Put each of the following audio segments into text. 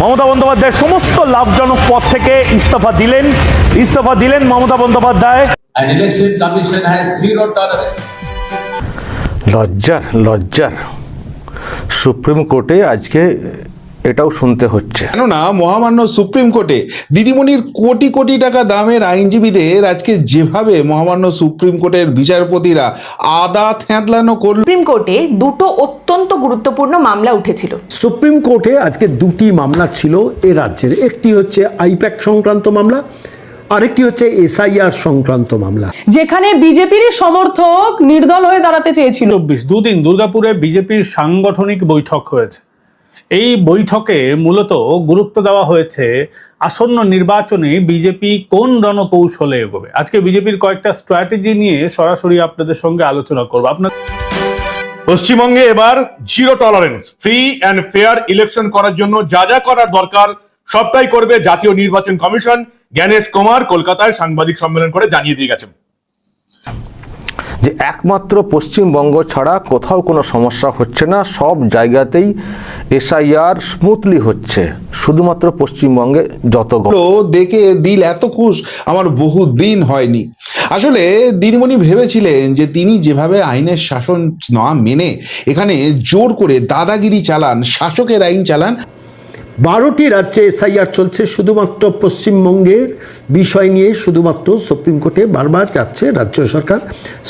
মমতা বন্দ্যোপাধ্যায় সমস্ত লাভজনক পদ থেকে ইস্তফা দিলেন Mamata Bandyopadhyay. An election commission has zero tolerance. লজ্জার সুপ্রিম কোর্টে আজকে এটাও শুনতে হচ্ছে। কেননা মহামান্য সুপ্রিম কোর্টে দিদিমণির কোটি কোটি টাকা দামের আইনজীবীদের আজকে যেভাবে মহামান্য সুপ্রিম কোর্টের বিচারপতিরা আদা থ্যাঁতলানো করল। সুপ্রিম কোর্টে দুটো অত্যন্ত গুরুত্বপূর্ণ মামলা উঠেছিল। সুপ্রিম কোর্টে আজকে দুটি মামলা ছিল এ রাজ্যের, একটি হচ্ছে আইপ্যাক সংক্রান্ত মামলা, আরেকটি হচ্ছে এসআইআর সংক্রান্ত মামলা, যেখানে বিজেপির সমর্থক নির্দল হয়ে দাঁড়াতে চেয়েছিল। দুদিন দুর্গাপুরে বিজেপির সাংগঠনিক বৈঠক হয়েছে। এই বৈঠকে মূলত গুরুত্ব দেওয়া হয়েছে আসন্ন নির্বাচনে বিজেপি কোন রণকৌশলে এগোবে। আজকে বিজেপির কয়েকটা স্ট্র্যাটেজি নিয়ে সরাসরি আপনাদের সঙ্গে আলোচনা করব। আপনার পশ্চিমবঙ্গে এবার zero tolerance, free and fair election করার জন্য যা যা করার দরকার সবটাই করবে জাতীয় নির্বাচন কমিশন। জ্ঞানেশ কুমার কলকাতায় সাংবাদিক সম্মেলন করে জানিয়ে দিয়ে গেছেন যে একমাত্র পশ্চিমবঙ্গ ছাড়া কোথাও কোনো সমস্যা হচ্ছে না, সব জায়গাতেই এসআইআর স্মুথলি হচ্ছে, শুধুমাত্র পশ্চিমবঙ্গে যতগুলো দেখে দিল এত খুশ আমার বহু দিন হয়নি। আসলে দিদিমণি ভেবেছিলেন যে তিনি যেভাবে আইনের শাসন না মেনে এখানে জোর করে দাদাগিরি চালান, শাসকের আইন চালান। 12টি রাজ্যে এসআইআর চলছে, শুধুমাত্র পশ্চিমবঙ্গের বিষয় নিয়ে শুধুমাত্র সুপ্রিম কোর্টে বারবার যাচ্ছে রাজ্য সরকার।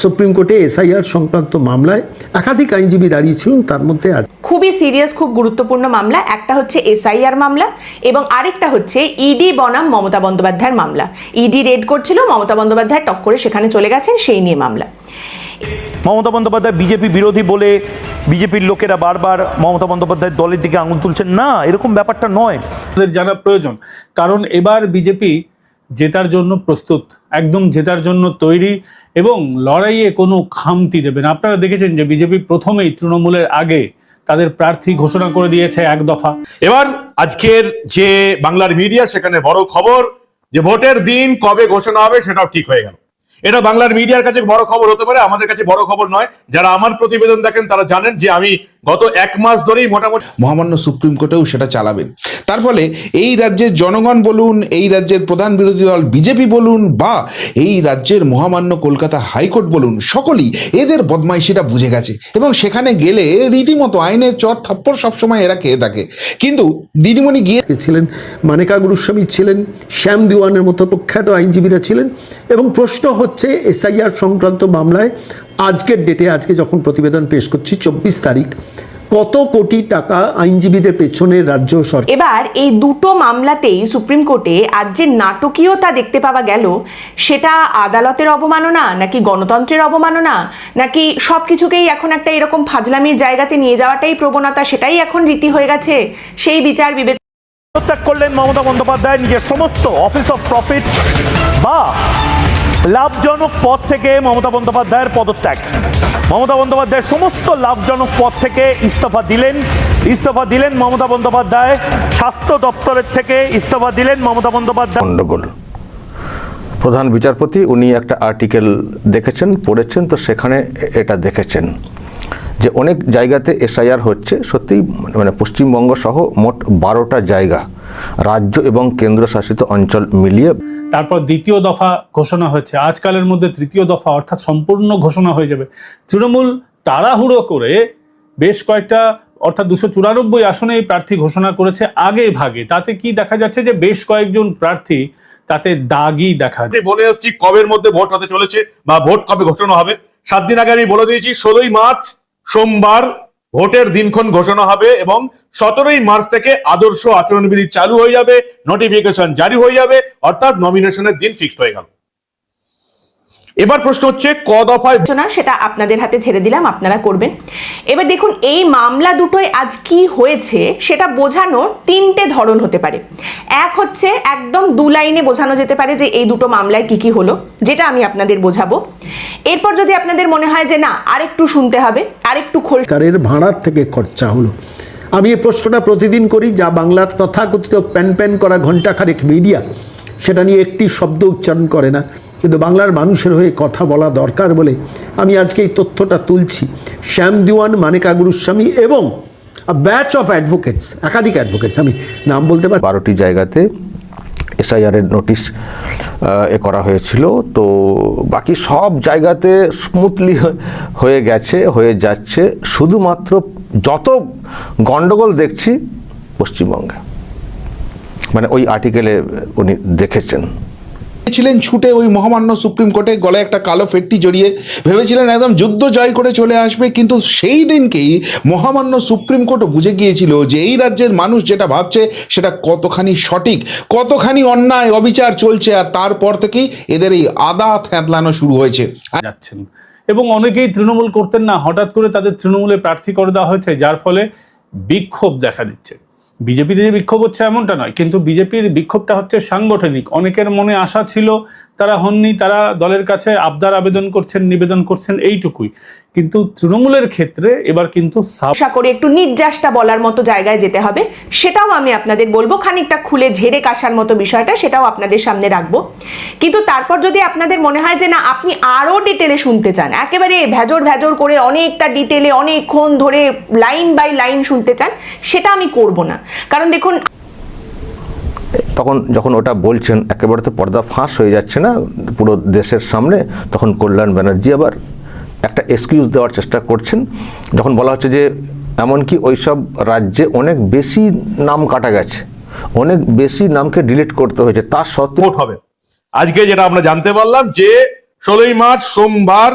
সুপ্রিম কোর্টে এসআইআর সংক্রান্ত মামলায় একাধিক আইনজীবী দাঁড়িয়েছিলেন, তার মধ্যে খুবই সিরিয়াস, খুব গুরুত্বপূর্ণ মামলা। একটা হচ্ছে এসআইআর মামলা এবং আরেকটা হচ্ছে ইডি বনাম মমতা বন্দ্যোপাধ্যায়ের মামলা। ইডি রেড করছিল, মমতা বন্দ্যোপাধ্যায় টক করে সেখানে চলে গেছেন, সেই নিয়ে মামলা। মমতা বন্দ্যোপাধ্যায় বিজেপি বিরোধী বলে বিজেপির লোকেরা বারবার মমতা বন্দ্যোপাধ্যায়ের দলের দিকে আঙুল তুলছেন, না এরকম ব্যাপারটা নয়। আমাদের জানা প্রয়োজন, কারণ এবার বিজেপি জেতার জন্য প্রস্তুত, একদম জেতার জন্য তৈরি এবং লড়াইয়ে কোনো খামতি দেবে না। আপনারা দেখেছেন যে বিজেপি প্রথমেই তৃণমূলের আগে তাদের প্রার্থী ঘোষণা করে দিয়েছে এক দফা। এবার আজকের যে বাংলার মিডিয়া, সেখানে বড় খবর যে ভোটের দিন কবে ঘোষণা হবে সেটাও ঠিক হয়ে গেল। এটা বাংলার মিডিয়ার কাছে বড় খবর হতে পারে, আমাদের কাছে বড় খবর নয়। যারা আমার প্রতিবেদন দেখেন তারা জানেন যে আমি গত 1 মাস ধরেই মোটামুটি মহামান্য সুপ্রিম কোর্টেও সেটা চালাবেন। তার ফলে এই রাজ্যের জনগণ বলুন, এই রাজ্যের প্রধান বিরোধী দল বিজেপি বলুন, বা এই রাজ্যের মহামান্য কলকাতা হাইকোর্ট বলুন, সকলেই এদের বদমাইশিটা বুঝে গেছে এবং সেখানে গেলে রীতিমতো আইনের চর থাপ্পড় সবসময় এরা খেয়ে থাকে। কিন্তু দিদিমণি ছিলেন, মানেকা গুরুস্বামী ছিলেন, শ্যাম দিওয়ানের মতো প্রখ্যাত আইনজীবীরা ছিলেন এবং প্রশ্ন হচ্ছে এসআইআর সংক্রান্ত মামলায় আজকের ডেটে, আজকে যখন প্রতিবেদন পেশ করছি 24 তারিখ, কত কোটি টাকা আইনজীবীদের পেছনে রাজ্য সরকার। এবার এই দুটো মামলাতেই সুপ্রিম কোর্টে আজ যে নাটকীয়তা দেখতে পাওয়া গেল, সেটা আদালতের অবমাননা নাকি গণতন্ত্রের অবমাননা নাকি সবকিছুকেই এখন একটা এরকম ফাজলামির জায়গাতে নিয়ে যাওয়াটাই প্রবণতা, সেটাই এখন রীতি হয়ে গেছে। সেই বিচার বিবেচনা পদত্যাগ করলেন মমতা বন্দ্যোপাধ্যায়, নিজের সমস্ত অফিস অফ প্রফিট বা লাভজনক পদ থেকে মমতা বন্দ্যোপাধ্যায়ের পদত্যাগ। মমতা বন্দ্যোপাধ্যায় সমস্ত লাভজনক পদ থেকে ইস্তফা দিলেন মমতা বন্দ্যোপাধ্যায়। স্বাস্থ্য দপ্তরের থেকে ইস্তফা দিলেন মমতা বন্দ্যোপাধ্যায়। গণ্ডগোল, প্রধান বিচারপতি উনি একটা আর্টিকেল দেখেছেন, পড়েছেন, তো সেখানে এটা দেখেছেন যে অনেক জায়গাতে এসআইআর হচ্ছে, সত্যিই মানে পশ্চিমবঙ্গ সহ মোট 12টা জায়গা, রাজ্য এবং কেন্দ্রশাসিত অঞ্চল মিলিয়ে। তারপর দ্বিতীয় দফা ঘোষণা হয়েছে, আজকালের মধ্যে তৃতীয় দফা অর্থাৎ সম্পূর্ণ ঘোষণা হয়ে যাবে। তৃণমূল তাড়াহুড়ো করে বেশ কয়েকটা অর্থাৎ 294 আসনে এই প্রার্থী ঘোষণা করেছে আগে ভাগে। তাতে কি দেখা যাচ্ছে যে বেশ কয়েকজন প্রার্থী তাতে দাগই দেখা যায়। বলে আসছি কবের মধ্যে ভোট হতে চলেছে বা ভোট কবে ঘোষণা হবে। 7 দিন আগে আমি বলে দিয়েছি 16ই মার্চ সোমবার ভোটের দিনক্ষণ ঘোষণা হবে এবং 17ই মার্চ থেকে আদর্শ আচরণবিধি চালু হয়ে যাবে, নোটিফিকেশন জারি হয়ে যাবে, অর্থাৎ নমিনেশনের দিন ফিক্সড হয়ে গেল। এবার প্রশ্ন হচ্ছে ক দফায় সেটা আপনাদের হাতে ছেড়ে দিলাম, আপনারা করবেন। এবার দেখুন এই মামলা দুটোয় আজ কি হয়েছে সেটা বোঝানোর 3টে ধরন হতে পারে। এক হচ্ছে একদম 2 লাইনে বোঝানো যেতে পারে যে এই দুটো মামলায় কি কি হলো, যেটা আমি আপনাদের বোঝাবো। এরপর যদি আপনাদের মনে হয় যে না আরেকটু শুনতে হবে, আরেকটু সরকারের ভাড়ার থেকে খরচা হলো। আমি এই প্রশ্নটা প্রতিদিন করি, যা বাংলার তথাকথিত প্যান করা ঘণ্টাখানেক মিডিয়া সেটা নিয়ে একটি শব্দ উচ্চারণ করে না, কিন্তু বাংলার মানুষের হয়ে কথা বলা দরকার বলে আমি আজকে এই তথ্যটা তুলছি। শ্যাম দিওয়ান, মানেকা গুরুস্বামী এবং ব্যাচ অফ অ্যাডভোকেটস, একাধিক অ্যাডভোকেটস, আমি নাম বলতে পারি 12টি জায়গাতে এসআইআরের নোটিশ করা হয়েছিল। তো বাকি সব জায়গাতে স্মুথলি হয়ে গেছে, হয়ে যাচ্ছে। শুধুমাত্র যত গন্ডগোল দেখছি পশ্চিমবঙ্গে, মানে ওই আর্টিকেলে উনি দেখেছেন। ছিলেন ছুটে ওই মহামান্য সুপ্রিম কোর্টে, গলায় একটা কালো ফেটটি জড়িয়ে ভেবেছিলেন একদম যুদ্ধ জয় করে চলে আসবে। কিন্তু সেই দিনকেই মহামান্য সুপ্রিম কোর্টও বুঝে গিয়েছিল যে এই রাজ্যের মানুষ যেটা ভাবছে সেটা কতখানি সঠিক, কতখানি অন্যায় অবিচার চলছে। আর তারপর থেকেই এদের এই আদা থ্যাতলানো শুরু হয়েছে। যাচ্ছেন এবং অনেকেই তৃণমূল করতেন না, হঠাৎ করে তাদের তৃণমূলে প্রার্থী করে দেওয়া হয়েছে, যার ফলে বিক্ষোভ দেখা দিচ্ছে। বিজেপিতে যে বিক্ষোভ হচ্ছে এমনটা নয়, কিন্তু বিজেপির বিক্ষোভটা হচ্ছে সাংগঠনিক। অনেকের মনে আশা ছিল, তারা হননি, তারা দলের কাছে আবদার আবেদন করছেন, নিবেদন করছেন, এইটুকুই। কিন্তু তৃণমূলের ক্ষেত্রে এবার কিন্তু আশা করি একটু নির্যাসটা বলার মতো জায়গায় যেতে হবে, সেটাও আমি আপনাদের বলবো। খানিকটা খুলে ঝেড়ে কাশার মতো বিষয়টা, সেটাও আপনাদের সামনে রাখবো। কিন্তু তারপর যদি আপনাদের মনে হয় যে না, আপনি আরো ডিটেলে শুনতে চান, একেবারে ভেজর ভেজর করে অনেকটা ডিটেলে অনেকক্ষণ ধরে লাইন বাই লাইন শুনতে চান, সেটা আমি করব না। কারণ দেখুন, তখন যখন ওটা বলছেন একেবারে তো পর্দা ফাঁস হয়ে যাচ্ছে না পুরো দেশের সামনে, তখন কল্যাণ ব্যানার্জি আবার একটা এক্সকিউজ দেওয়ার চেষ্টা করছেন। যখন বলা হচ্ছে যে এমনকি ওইসব রাজ্যে অনেক বেশি নাম কাটা গেছে, অনেক বেশি নামকে ডিলিট করতে হয়েছে, তার সত্ত্বেও ভোট হবে। আজকে যেটা আমরা জানতে পারলাম যে 16ই মার্চ সোমবার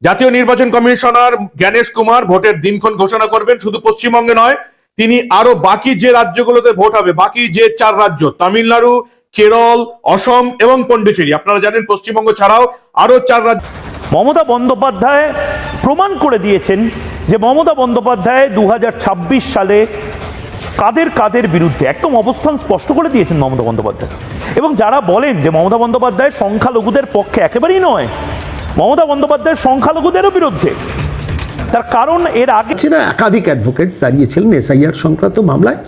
জাতীয় নির্বাচন কমিশনার জ্ঞানেশ কুমার ভোটের দিনক্ষণ ঘোষণা করবেন। শুধু পশ্চিমবঙ্গে নয়, তিনি আরো বাকি যে রাজ্যগুলোতে ভোট হবে, বাকি যে 4 রাজ্য তামিলনাড়ু, কেরল, অসম এবং পন্ডিচেরি, আপনারা জানেন পশ্চিমবঙ্গ ছাড়াও আরো 4 রাজ্য। মমতা বন্দ্যোপাধ্যায় প্রমাণ করে দিয়েছেন যে মমতা বন্দ্যোপাধ্যায় 2026 সালে কাদের কাদের বিরুদ্ধে একদম অবস্থান স্পষ্ট করে দিয়েছেন মমতা বন্দ্যোপাধ্যায়। এবং যারা বলেন যে মমতা বন্দ্যোপাধ্যায় সংখ্যালঘুদের পক্ষে, একেবারেই নয়, মমতা বন্দ্যোপাধ্যায় সংখ্যালঘুদেরও বিরুদ্ধে। তার কারণ এর আগে না, একাধিক অ্যাডভোকেটস দাঁড়িয়েছিলেন এসআইআর সংক্রান্ত মামলায়।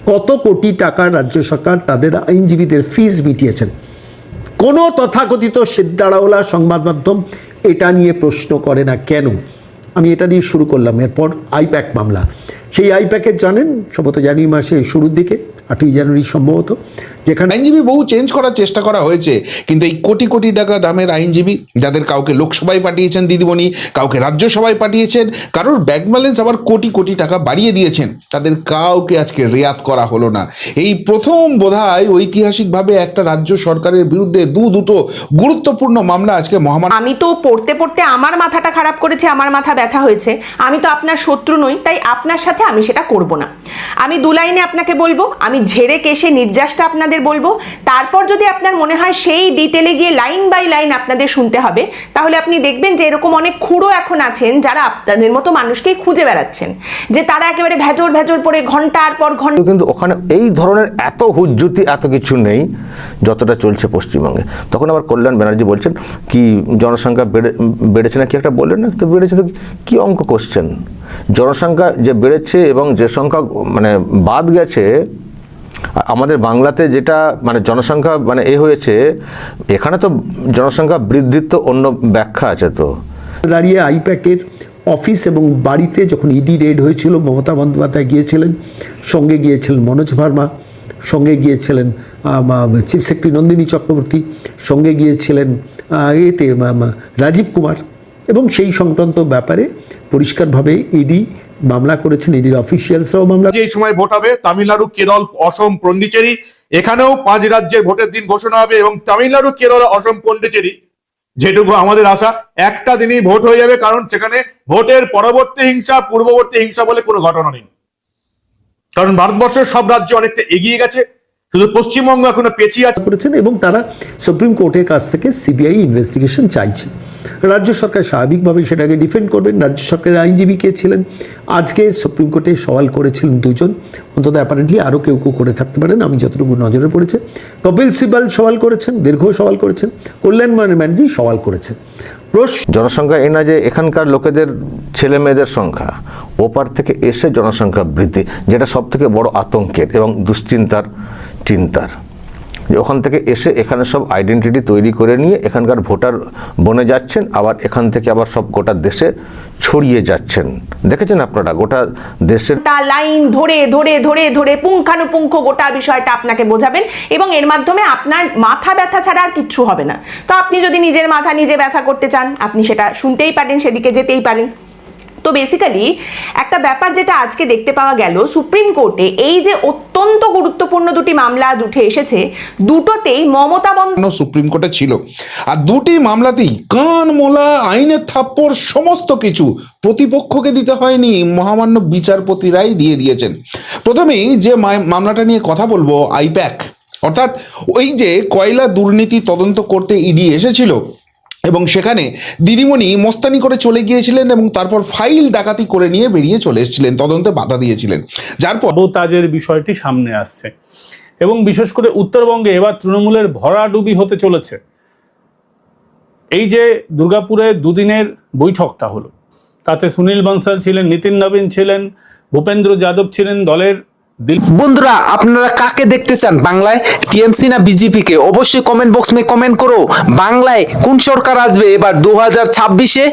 কত কোটি টাকা রাজ্য সরকার তাদের আইনজীবীদের ফিস মিটিয়েছেন। কোনো তথাকথিত সিদ্ধারাওলা সংবাদ মাধ্যম এটা নিয়ে প্রশ্ন করে না কেন? আমি এটা দিয়ে শুরু করলাম। এরপর আইপ্যাক মামলা, সেই আইপ্যাকের জানেন সম্ভবত জানুয়ারি মাসে শুরুর দিকে, 8ই জানুয়ারি সম্ভবত, যেখানে আইনজীবী বহু চেঞ্জ করার চেষ্টা করা হয়েছে, কিন্তু এই কোটি কোটি টাকা দামের আইনজীবী, যাদের কাউকে লোকসভায় পাঠিয়েছেন দিদিমণি, কাউকে রাজ্যসভায় পাঠিয়েছেন, কারোর ব্যাংক ব্যালেন্স আবার কোটি কোটি টাকা বাড়িয়ে দিয়েছেন, তাদের কাউকে আজকে রেয়াত করা হলো না। এই প্রথম বোধহয় ঐতিহাসিকভাবে একটা রাজ্য সরকারের বিরুদ্ধে দুটো গুরুত্বপূর্ণ মামলা আজকে মহামান্য। আমি তো পড়তে পড়তে আমার মাথাটা খারাপ করেছে, আমার মাথা ব্যথা হয়েছে। আমি তো আপনার শত্রু নই, তাই আপনার সাথে আমি সেটা করব না। আমি 2 লাইনে আপনাকে বলবো, আমি ঝেড়ে কেশে নির্যাসটা আপনাদের বলবো। তারপর যদি আপনার মনে হয় সেই ডিটেলে গিয়ে লাইন বাই লাইন আপনাদের শুনতে হবে, তাহলে আপনি দেখবেন যে এরকম অনেক খুঁড়ো এখন আছেন যারা আপনাদের মতো মানুষকেই খুঁজে বেড়াচ্ছেন, যে তারা একেবারে ভেজর ভেজর পরে ঘন্টার পর ঘন্টা। কিন্তু ওখানে এই ধরনের এত হুজ্জুতি এত কিছু নেই যতটা চলছে পশ্চিমবঙ্গে। তখন আবার কল্যাণ ব্যানার্জি বলছেন কি জনসংখ্যা বেড়েছে না কি একটা বললেন না, তো বেড়েছে তো কি অঙ্ক কোশ্চেন? জনসংখ্যা যে বেড়েছে এবং যে সংখ্যা মানে বাদ গেছে, আমাদের বাংলাতে যেটা মানে জনসংখ্যা মানে হয়েছে, এখানে তো জনসংখ্যা বৃদ্ধির তো অন্য ব্যাখ্যা আছে। তো দাঁড়িয়ে আইপ্যাকের অফিস এবং বাড়িতে যখন ইডি রেড হয়েছিল, মমতা বন্দ্যোপাধ্যায় গিয়েছিলেন, সঙ্গে গিয়েছিলেন মনোজ ভার্মা, সঙ্গে গিয়েছিলেন চিফ সেক্রেটারি নন্দিনী চক্রবর্তী, সঙ্গে গিয়েছিলেন রাজীব কুমার, এবং সেই সংক্রান্ত ব্যাপারে পরিষ্কারভাবে ইডি মামলা করেছেন, ইডির অফিসিয়ালসরাও মামলা। যে সময় ভোট হবে তামিলনাড়ু, কেরল, অসম, পন্ডিচেরি, এখানেও 5 রাজ্যের ভোটের দিন ঘোষণা হবে। এবং তামিলনাড়ু, কেরল, অসম, পন্ডিচেরি, যেটুকু আমাদের আশা, একটা দিনই ভোট হয়ে যাবে, কারণ সেখানে ভোটের পরবর্তী হিংসা, পূর্ববর্তী হিংসা বলে কোনো ঘটনা নেই। কারণ ভারতবর্ষের সব রাজ্য অনেকটা এগিয়ে গেছে, শুধু পশ্চিমবঙ্গ এখনো পেছিয়ে আছে করেছেন, এবং তারা সুপ্রিম কোর্টের কাছ থেকে সিবিআই ইনভেস্টিগেশন চাইছে। রাজ্য সরকার স্বাভাবিকভাবে সেটাকে ডিফেন্ড করবেন। রাজ্য সরকারের আইনজীবী কে ছিলেন, আজকে সুপ্রিম কোর্টে সওয়াল করেছিলেন 2 জন, অন্তত অ্যাপারেন্টলি আরও কেউ করে থাকতে পারেন, আমি যতটুকু নজরে পড়েছে। কপিল সিবাল সওয়াল করেছেন, দীর্ঘ সওয়াল করেছেন, কল্যাণ ব্যানার্জি সওয়াল করেছেন। জনসংখ্যা এই না যে এখানকার লোকেদের ছেলে মেয়েদের সংখ্যা, ওপার থেকে এসে জনসংখ্যা বৃদ্ধি, যেটা সব থেকে বড় আতঙ্কের এবং দুশ্চিন্তার চিন্তার। যে ওখান থেকে এসে এখানে সব আইডেন্টিটি তৈরি করে নিয়ে এখানকার ভোটার বনে যাচ্ছেন, আবার এখান থেকে আবার সব গোটা দেশে ছড়িয়ে যাচ্ছেন। দেখেছেন আপনারা গোটা দেশের তা লাইন ধরে ধরে ধরে ধরে পুঙ্খানুপুঙ্খ গোটা বিষয়টা আপনাকে বোঝাবেন এবং এর মাধ্যমে আপনার মাথা ব্যথা ছাড়া আর কিচ্ছু হবে না। তো আপনি যদি নিজের মাথা নিজে ব্যথা করতে চান, আপনি সেটা শুনতেই পারেন, সেদিকে যেতেই পারেন। তো বেসিক্যালি একটা ব্যাপার যেটা আজকে দেখতে পাওয়া গেল, সুপ্রিম কোর্টে এই যে অত্যন্ত গুরুত্বপূর্ণ দুটি মামলা উঠে এসেছে, দুটোতেই মমতা বন্দ্যোপাধ্যায় সুপ্রিম কোর্টে ছিল, আর দুটি মামলাতেই কান মোলা আইনের থাপ্পড় সমস্ত কিছু প্রতিপক্ষকে দিতে হয়নি, মহামান্য বিচারপতিরাই দিয়ে দিয়েছেন। প্রথমেই যে মামলাটা নিয়ে কথা বলবো, আইপ্যাক, অর্থাৎ ওই যে কয়লা দুর্নীতি তদন্ত করতে ইডি এসেছিল এবং সেখানে দিদিমণি মস্তানি করে চলে গিয়েছিলেন এবং তারপর ফাইল ডাকাতি করে নিয়ে বেরিয়ে চলে এসেছিলেন, তদন্তে বাধা দিয়েছিলেন, যার পর সাবোতাজের বিষয়টি সামনে আসছে এবং বিশেষ করে উত্তরবঙ্গে এবার তৃণমূলের ভরাডুবি হতে চলেছে। এই যে দুর্গাপুরে দুদিনের বৈঠকটা হলো, তাতে সুনীল বানসাল ছিলেন, নিতিন নবীন ছিলেন, ভূপেন্দ্র যাদব ছিলেন দলের। বন্ধুরা, আপনারা কাকে দেখতে চান, বাংলায় টিএমসি না বিজেপি কে? অবশ্যই কমেন্ট বক্স মে কমেন্ট করো। বাংলায় কোন সরকার আসবে এবার 2026-এ?